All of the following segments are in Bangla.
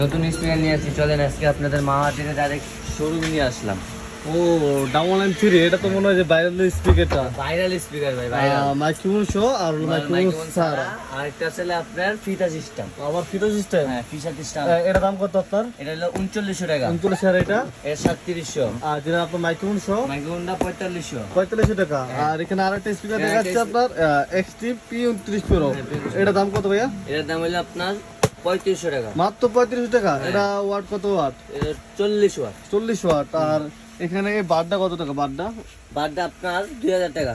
নতুন স্পিকার নিয়ে আসছি, চলেন আজকে আপনাদের মাহাটিতে ডাইরেক্ট শোরুম নিয়ে আসলাম। ও ডাবল লাইন 3 এটা তো মনে হয় যে ভাইরাল স্পিকারটা ভাইরাল স্পিকার ভাই, ভাইরাল মাইক্রোফোন শো আর মাইক্রোফোন সারা আর একটা আছে আপনার ফিতা সিস্টেম। আবার ফিটো সিস্টেম। হ্যাঁ ফিতা সিস্টেম। এটা দাম কত আপনার? এটা হলো 3900 টাকা। 39 আর এটা এর 3700। আর যেটা আপনার মাইক্রোফোন শো মাইক্রোফোনটা 4500। 4500 টাকা। আর এখানে আরেকটা স্পিকার দেখাচ্ছে আপনার এক্সট্রিম P29 Pro। এটা দাম কত ভাইয়া? এটার দাম হলো আপনার 3500 টাকা। মাত্র 35 টাকা। এটা ওয়াট কত ওয়াট? এটা 40 ওয়াট। 40 ওয়াট। আর এখানে এই বারটা কত টাকা? বারটা বারটা আপনার 2000 টাকা।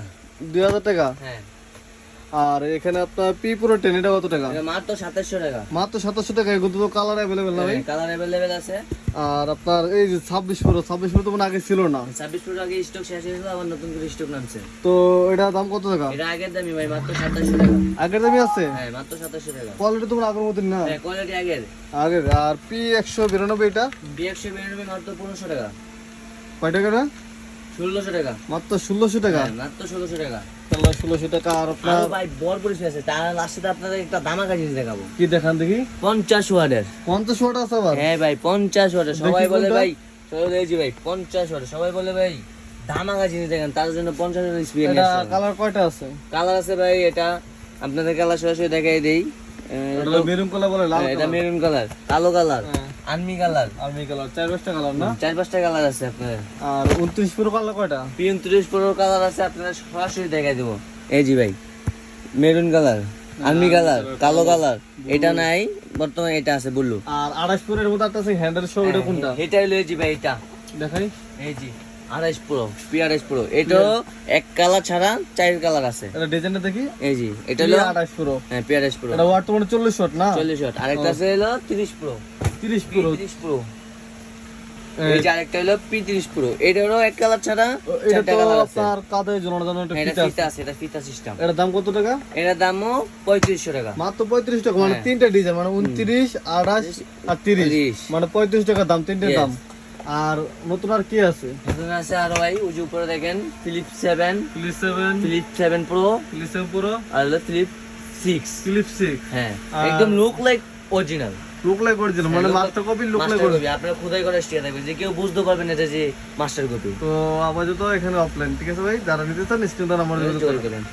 2000 টাকা। হ্যাঁ আর এখানে আপনার P Pro 10 এটা কত টাকা? এটা মাত্র 2700 টাকা। মাত্র 2700 টাকা। এগুলো তো কালার अवेलेबल না ভাই? কালার अवेलेबल আছে। আর আপনার এই যে 26 Pro তো মানে আগে ছিল না। 26 প্রো আগে স্টক শেষ হয়ে গেল, আবার নতুন করে স্টক নামছে। তো এটা দাম কত টাকা? এটা আগের দামই ভাই, মাত্র 2700 টাকা। আগের দামই আছে? হ্যাঁ মাত্র 2700 টাকা। কোয়ালিটি তো মানে আগের মতন না। হ্যাঁ কোয়ালিটি আগের। আগের। আর P192 এটা B192 মাত্র 1500 টাকা। কয় টাকা না? 1600 টাকা। মাত্র 1600 টাকা। হ্যাঁ মাত্র 1600 টাকা। তাহলে 1600 টাকা। আর আপনার আর ভাই ভরপুর স্পেস আছে। তার লাস্টে আপনাদের একটা ধামাকা জিনিস দেখাবো। কি দেখান দেখি? 50 ওয়াটের। 50 ওয়াট আছে আবার? হ্যাঁ ভাই 50 ওয়াটের। সবাই দেখি বলে কোনটা? ভাই, চলো এই যে ভাই 50 ওয়াটের। সবাই বলে ভাই ধামাকা জিনিস দেখেন, তার জন্য 50 ওয়াটের স্পিকার নিয়ে এটা আসলাম। কালার কয়টা আছে? কালার আছে ভাই, এটা আপনাদের কালার সরাসরি দেখাই দেই। এটা মেরুন কালার বলে, লাল এটা কালার। মেরুন কালার, কালো কালার, হ্যাঁ। Army colour, army colour. 4-5টা কালার না? 4-5টা কালার আছে আপনার। আর 29 Pro কালার কয়টা? P29 Pro কালার আছে, আপনারা সরাসরি দেখাই দেবো। এই জি ভাই মেরুন কালার, আর্মি কালার, কালো কালার। এটা নাই বর্তমানে, এটা আছে ব্লু। আর 28 Pro এর মধ্যে একটা আছে হ্যান্ডেল শো, এটা কোনটা? এটা হলো এই জি ভাই, এটা দেখাই। এই জি 28 Pro, P28 Pro। এটাও এক কালার ছাড়া 4 কালার আছে। এটা ডিজাইনটা দেখি। এই জি এটা হলো 28 Pro। হ্যাঁ P28 Pro, এটা ওয়াট তো মানে 40 ওয়াট না? 40 ওয়াট। আরেকটা আছে হলো 30 Pro, 30 Pro। P30 Pro। এই যে আরেকটা হলো P30 Pro। এটারও এক কালার ছাড়া এটা 4টা তো কালার আছে। আপনার কাঁধে ঝোলানোর জন্য একটা এটা ফিতা ফিতা আছে। আছে, এটা ফিতা সিস্টেম। এটার দাম কত টাকা? এটার দামও 3500 টাকা। মাত্র 35 টাকা। মানে হ্যাঁ। তিনটা ডিজাইন, মানে 29, 28 আর 30। মানে 35 টাকা দাম, তিনটের Yes. দাম। আর নতুন আর কি আছে? নতুন আছে আরো ভাই, ওই যে উপরে দেখেন Flip 7, Clip 7, Flip 7 Pro, Clip 7 Pro, আর হলো ফিলিপ 6। ক্লিপ 6। হ্যাঁ আর- একদম look like original. Look like original, মানে master copy look like master original. Copy. আপনারা খোদাই করে স্টিয়া থাকবে, যে কেউ বুঝতে পারবেন এটা যে মাস্টার কপি। তো আপাতত এখানে অফলাইন। ঠিক আছে ভাই, যারা নিতে চান স্ক্রিনে নাম্বার যোগাযোগ করুন। করেন।